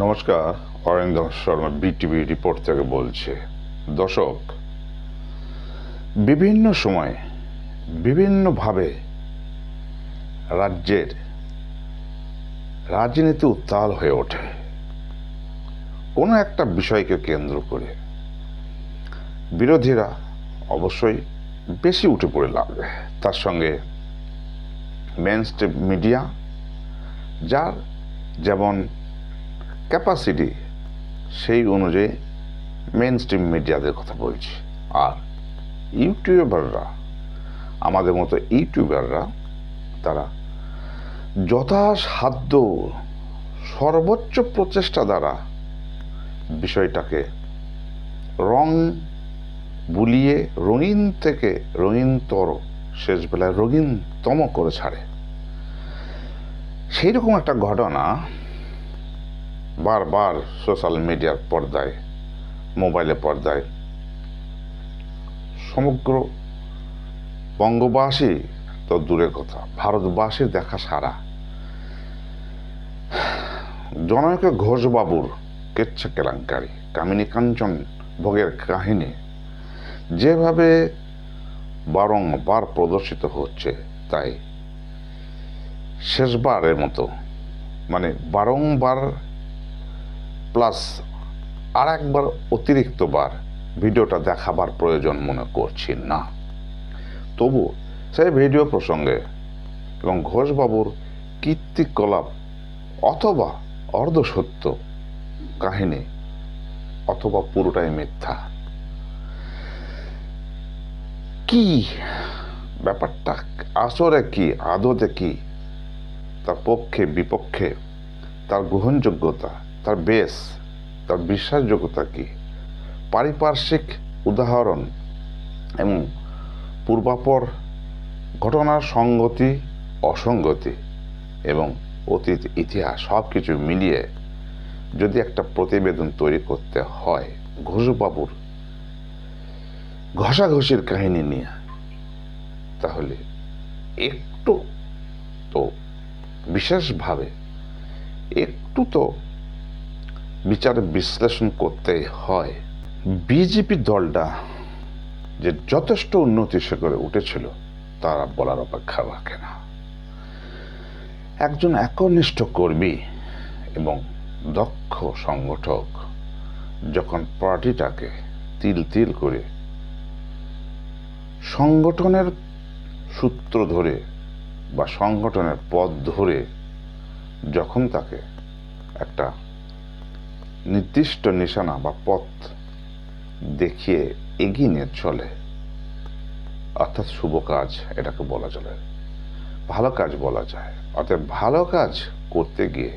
নমস্কার, Arindam Sharma BTV report থেকে বলছি। দর্শক, বিভিন্ন সময়ে বিভিন্নভাবে রাজ্যের রাজনীতি উত্তাল হয়ে ওঠে কোনো একটা বিষয়কে কেন্দ্র করে। বিরোধীরা অবশ্যই বেশি উঠে পড়ে লাগবে, তার সঙ্গে মেইনস্ট্রিম মিডিয়া যার যেমন ক্যাপাসিটি সেই অনুযায়ী মেইনস্ট্রিম মিডিয়াদের কথা বলছি। আর ইউটিউবাররা, আমাদের মতো ইউটিউবাররা, তারা যথাসাধ্য সর্বোচ্চ প্রচেষ্টা দ্বারা বিষয়টাকে রং বুলিয়ে রঙিন থেকে রঙিনতর, শেষ বেলায় রঙিনতম করে ছাড়ে। সেই রকম একটা ঘটনা বারবার সোশ্যাল মিডিয়ার পর্দায়, মোবাইলের পর্দায় সমগ্র বঙ্গবাসী তো দূরের কথা, ভারতবাসীর দেখা সারা। জনৈক ঘোষবাবুর কেচ্ছা কেলেঙ্কারি, কামিনী কাঞ্চন ভোগের কাহিনী যেভাবে বারংবার প্রদর্শিত হচ্ছে, তাই শেষবারের মতো বারংবার প্লাস আর একবার অতিরিক্তবার ভিডিওটা দেখাবার প্রয়োজন মনে করছি না। তবু সেই ভিডিও প্রসঙ্গে এবং ঘোষবাবুর কীর্তিকলাপ অথবা অর্ধসত্য কাহিনী অথবা পুরোটাই মিথ্যা, কি ব্যাপারটা আসলে কি, আদতে কি, তার পক্ষে বিপক্ষে, তার গ্রহণযোগ্যতা, তার বেস, তার বিশ্বাসযোগ্যতা কি, পারিপার্শ্বিক উদাহরণ এবং পূর্বাপর ঘটনার সঙ্গতি অসঙ্গতি এবং অতীত ইতিহাস সব কিছু মিলিয়ে যদি একটা প্রতিবেদন তৈরি করতে হয় ঘোষবাবুর ঘষাঘষির কাহিনী নিয়ে, তাহলে একটু তো বিশেষভাবে একটু তো বিচার বিশ্লেষণ করতে হয়। বিজেপি দলটা যে যথেষ্ট উন্নতি শিখরে উঠেছিল তারা বলার অপেক্ষা রাখে না। একজন একনিষ্ঠ কর্মী এবং দক্ষ সংগঠক যখন পার্টিটাকে তিল তিল করে সংগঠনের সূত্র ধরে বা সংগঠনের পথ ধরে যখন তাকে একটা নির্দিষ্ট নিশানা বা পথ দেখিয়ে এগিয়ে নিয়ে চলে, অর্থাৎ শুভ কাজ এটাকে বলা চলে, ভালো কাজ বলা যায়। অর্থাৎ ভালো কাজ করতে গিয়ে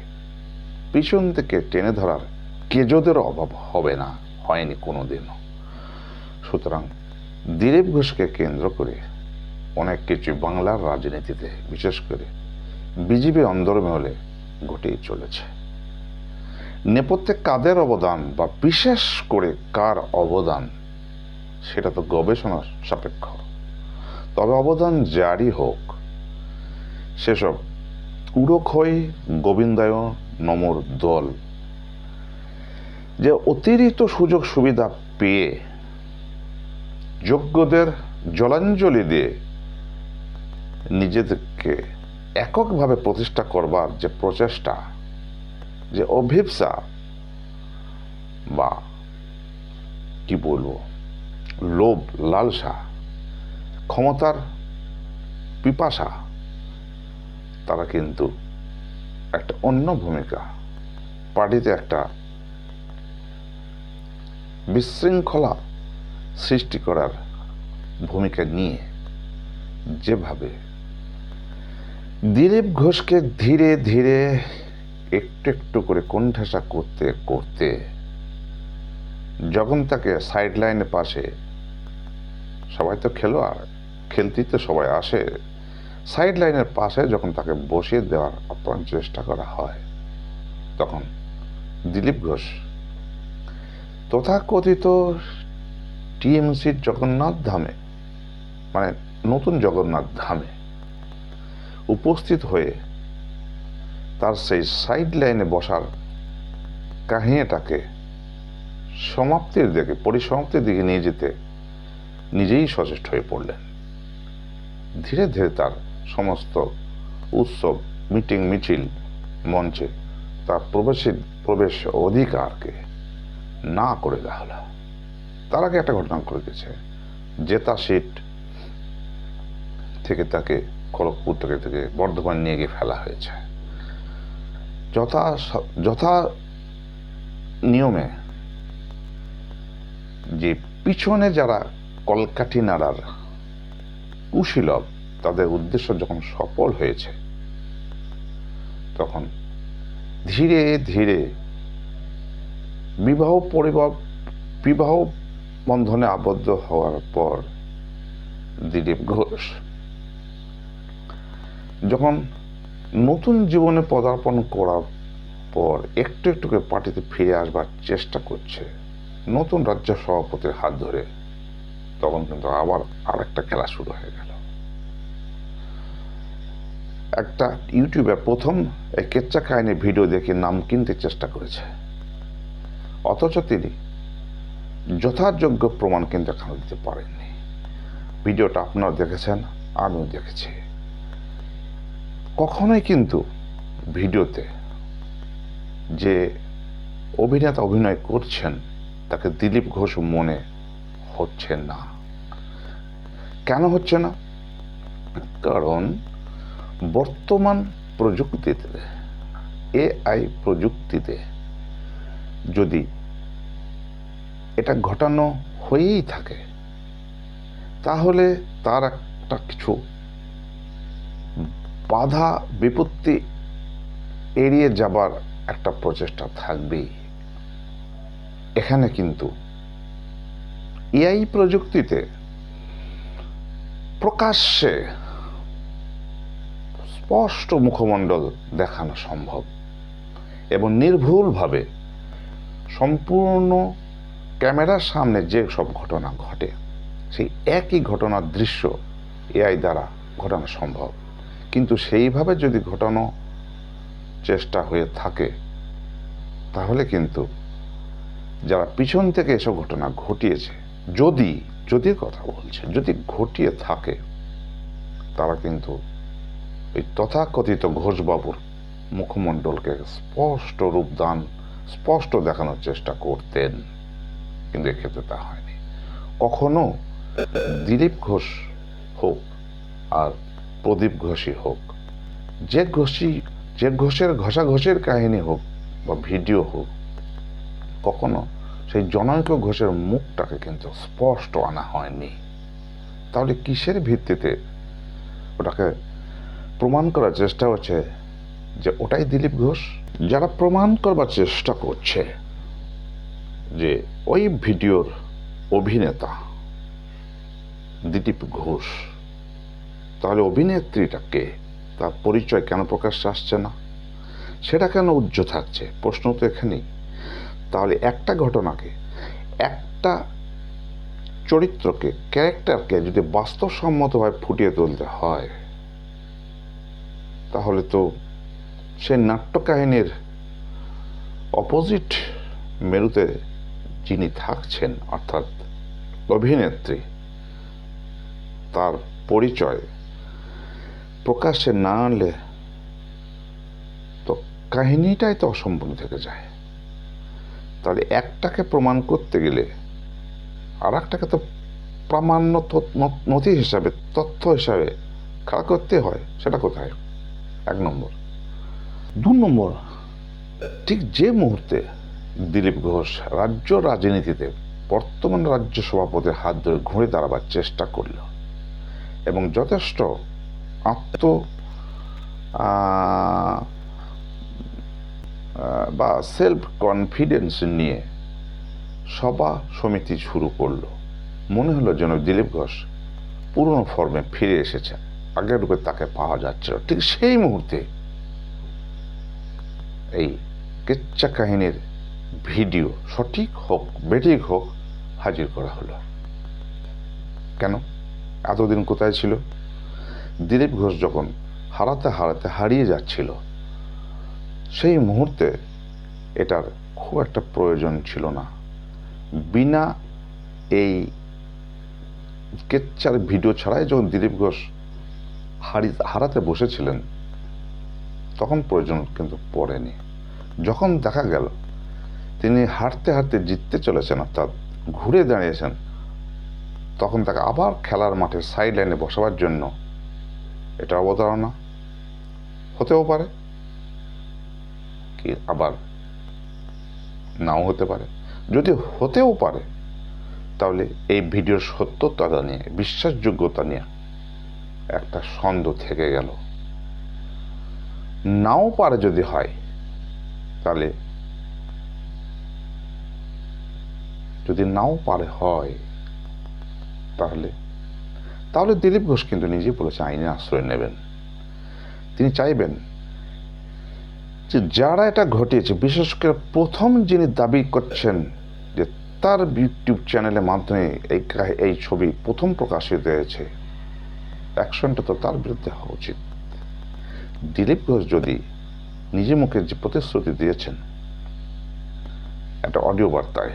পিছন থেকে টেনে ধরার কেজোদেরও অভাব হবে না, হয়নি কোনোদিনও। সুতরাং দিলীপ ঘোষকে কেন্দ্র করে অনেক কিছু বাংলার রাজনীতিতে, বিশেষ করে বিজেপির অন্দরমহলে ঘটেই চলেছে। নেপথ্যে কাদের অবদান বা বিশেষ করে কার অবদান সেটা তো গবেষণা সাপেক্ষ। তবে অবদান জারি হোক, সেসব উড়োক্ষয় গোবিন্দায় নমর দল যে অতিরিক্ত সুযোগ সুবিধা পেয়ে যোগ্যদের জলাঞ্জলি দিয়ে নিজেদেরকে এককভাবে প্রতিষ্ঠা করবার যে প্রচেষ্টা, যে অভিপ্সা বা কি বলবো, লোভ, লালসা, ক্ষমতার পিপাসা, তারা কিন্তু একটা অন্য ভূমিকা, পার্টিতে একটা বিশৃঙ্খলা সৃষ্টি করার ভূমিকা নিয়ে যেভাবে দিলীপ ঘোষকে ধীরে ধীরে একটু একটু করে কোণঠাসা করতে করতে যখন তাকে সাইড লাইনের পাশে, সবাই তো খেলোয়াড়, খেলতেই তো সবাই আসে, সাইড লাইনের পাশে যখন তাকে বসিয়ে দেওয়ার আপ্রাণ চেষ্টা করা হয়, তখন দিলীপ ঘোষ তথাকথিত টিএমসির জগন্নাথ ধামে, নতুন জগন্নাথ ধামে উপস্থিত হয়ে তার সেই সাইড লাইনে বসার কাহিনীটাকে সমাপ্তির দিকে, পরিসমাপ্তির দিকে নিয়ে যেতে নিজেই সচেষ্ট হয়ে পড়লেন। ধীরে ধীরে তার সমস্ত উৎসব, মিটিং, মিছিল মঞ্চে তার প্রবেশ অধিকারকে না করে দেওয়া হলো। তার আগে একটা ঘটনা করে দিয়েছে, জেতা সিট থেকে তাকে খড়গপুর থেকে বর্ধমান নিয়ে গিয়ে ফেলা হয়েছে। যথা নিয়মে যে পিছনে যারা কলকাঠি নাড়ার কুশীলব, তাদের উদ্দেশ্য যখন সফল হয়েছে, তখন ধীরে ধীরে বিবাহ বন্ধনে আবদ্ধ হওয়ার পর দিলীপ ঘোষ যখন নতুন জীবনে পদার্পণ করার পর একটু একটু করে পার্টিতে ফিরে আসবার চেষ্টা করছে নতুন রাজ্য সভাপতির হাত ধরে, তখন কিন্তু আবার আরেকটা খেলা শুরু হয়ে গেল। একটা ইউটিউবে প্রথম এই কেচ্চা কাহিনীর ভিডিও দেখে নাম কিনতে চেষ্টা করেছে, অথচ তিনি যথাযোগ্য প্রমাণ কিন্তু এখনো দিতে পারেননি। ভিডিওটা আপনারা দেখেছেন, আমিও দেখেছি। কখনোই কিন্তু ভিডিওতে যে অভিনেতা অভিনয় করছেন তাকে দিলীপ ঘোষ মনে হচ্ছে না। কেন হচ্ছে না? কারণ বর্তমান প্রযুক্তিতে, AI প্রযুক্তিতে যদি এটা ঘটানো হয়েই থাকে, তাহলে তার একটা কিছু বাধা বিপত্তি এড়িয়ে যাবার একটা প্রচেষ্টা থাকবেই। এখানে কিন্তু AI প্রযুক্তিতে প্রকাশ্যে স্পষ্ট মুখমণ্ডল দেখানো সম্ভব এবং নির্ভুলভাবে সম্পূর্ণ ক্যামেরার সামনে যে সব ঘটনা ঘটে, সেই একই ঘটনার দৃশ্য AI দ্বারা ঘটানো সম্ভব। কিন্তু সেইভাবে যদি ঘটানো চেষ্টা হয়ে থাকে, তাহলে কিন্তু যারা পিছন থেকে এসব ঘটনা ঘটিয়েছে, যদি কথা বলছে, যদি ঘটিয়ে থাকে, তারা কিন্তু ওই তথাকথিত ঘোষবাবুর মুখমণ্ডলকে স্পষ্ট রূপদান, স্পষ্ট দেখানোর চেষ্টা করতেন। কিন্তু এক্ষেত্রে তা হয়নি। কখনো দিলীপ ঘোষ হোক আর প্রদীপ ঘোষই হোক, যে ঘোষের ঘষাঘষির কাহিনী হোক বা ভিডিও হোক, কখনো সেই জনৈক ঘোষের মুখটাকে কিন্তু স্পষ্ট আনা হয়নি। তাহলে কিসের ভিত্তিতে ওটাকে প্রমাণ করার চেষ্টা হচ্ছে যে ওটাই দিলীপ ঘোষ? যারা প্রমাণ করবার চেষ্টা করছে যে ওই ভিডিওর অভিনেতা দিলীপ ঘোষ, তাহলে অভিনেত্রীটা কে? তার পরিচয় কেন প্রকাশ্যে আসছে না? সেটা কেন উজ্জ্ব থাকছে? প্রশ্ন তো এখানেই। তাহলে একটা ঘটনাকে, একটা চরিত্রকে, ক্যারেক্টারকে যদি বাস্তবসম্মতভাবে ফুটিয়ে তুলতে হয়, তাহলে তো সে নাট্যকাহিনীর অপোজিট মেরুতে যিনি থাকছেন, অর্থাৎ অভিনেত্রী, তার পরিচয় প্রকাশ্যে না আনলে তো কাহিনীটাই তো অসম্পূর্ণ থেকে যায়। তাহলে একটাকে প্রমাণ করতে গেলে আর একটাকে তো প্রামাণ্য নথি হিসাবে, তথ্য হিসাবে খাড়া করতে হয়। সেটা কোথায়? 1 নম্বর। 2 নম্বর, ঠিক যে মুহূর্তে দিলীপ ঘোষ রাজ্য রাজনীতিতে বর্তমান রাজ্য সভাপতির হাত ধরে ঘুরে দাঁড়াবার চেষ্টা করল এবং যথেষ্ট বা সেলফ কনফিডেন্স নিয়ে সভা সমিতি শুরু করলো, মনে হলো যেন দিলীপ ঘোষ পুরনো ফর্মে ফিরে এসেছে, আগের রূপে তাকে পাওয়া যাচ্ছিল। ঠিক সেই মুহূর্তে এই কেচ্চা কাহিনীর ভিডিও, সঠিক হোক বেঠিক হোক, হাজির করা হলো। কেন? এতদিন কোথায় ছিল? দিলীপ ঘোষ যখন হারাতে হারিয়ে যাচ্ছিল, সেই মুহূর্তে এটার খুব একটা প্রয়োজন ছিল না। বিনা এই কেচ্চার ভিডিও ছাড়াই যখন দিলীপ ঘোষ হারাতে বসেছিলেন, তখন প্রয়োজন কিন্তু পড়েনি। যখন দেখা গেল তিনি হারতে হারতে জিততে চলেছেন, অর্থাৎ ঘুরে দাঁড়িয়েছেন, তখন তাকে আবার খেলার মাঠে সাইড লাইনে বসাবার জন্য এটা অবতারণা হতেও পারে, কি আবার নাও হতে পারে। যদি হতেও পারে, তাহলে এই ভিডিওর সত্যতা নিয়ে, বিশ্বাসযোগ্যতা নিয়ে একটা সন্দেহ থেকে গেল। নাও পারে যদি হয়, তাহলে যদি নাও পারে হয়, তাহলে দিলীপ ঘোষ কিন্তু নিজেই বলেছে আইনে আশ্রয় নেবেন। তিনি চাইবেন যে যারা এটা ঘটিয়েছে, বিশেষ করে প্রথম যিনি দাবি করছেন যে তার ইউটিউব চ্যানেলের মাধ্যমে এই ছবি প্রথম প্রকাশিত হয়েছে, অ্যাকশনটা তো তার বিরুদ্ধে হওয়া উচিত। দিলীপ ঘোষ যদি নিজে মুখে যে প্রতিশ্রুতি দিয়েছেন একটা অডিও বার্তায়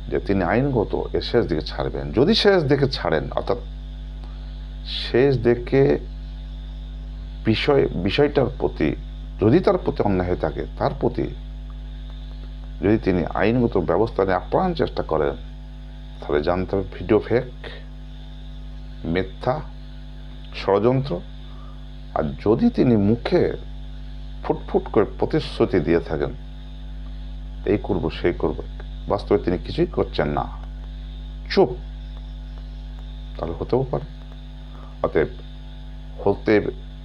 যে তিনি আইনগত এর শেষ দিকে ছাড়বেন, যদি শেষ দিকে ছাড়েন, অর্থাৎ শেষ দিকে বিষয়টার প্রতি যদি তার প্রতি অন্যায় হয়ে থাকে, তার প্রতি যদি তিনি আইনগত ব্যবস্থা নিয়ে আপ্রাণ চেষ্টা করেন, তাহলে জানতে হবে ভিডিও ফেক, মিথ্যা, ষড়যন্ত্র। আর যদি তিনি মুখে ফুটফুট করে প্রতিশ্রুতি দিয়ে থাকেন এই করব সেই করব, বাস্তবে তিনি কিছুই করছেন না, চুপ, তাহলে হতেও পারে। অতএব হতে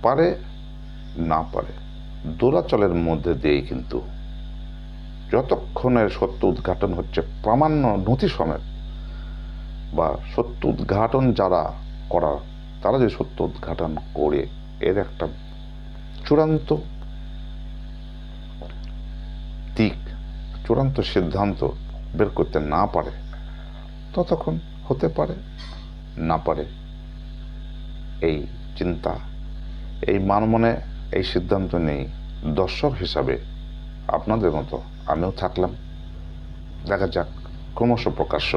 পারে, না পারে, দোলাচলের মধ্যে দিয়েই কিন্তু যতক্ষণের সত্য উদ্ঘাটন হচ্ছে প্রামাণ্য নথি সমেত, বা সত্য উদ্ঘাটন যারা করার তারা যদি সত্য উদ্ঘাটন করে এর একটা চূড়ান্ত দিক, চূড়ান্ত সিদ্ধান্ত বের করতে না পারে, ততক্ষণ হতে পারে, না পারে, এই চিন্তা, এই মনে এই সিদ্ধান্ত নেই। দর্শক হিসাবে আপনাদের মতো আমিও থাকলাম। দেখা যাক ক্রমশ প্রকাশ্য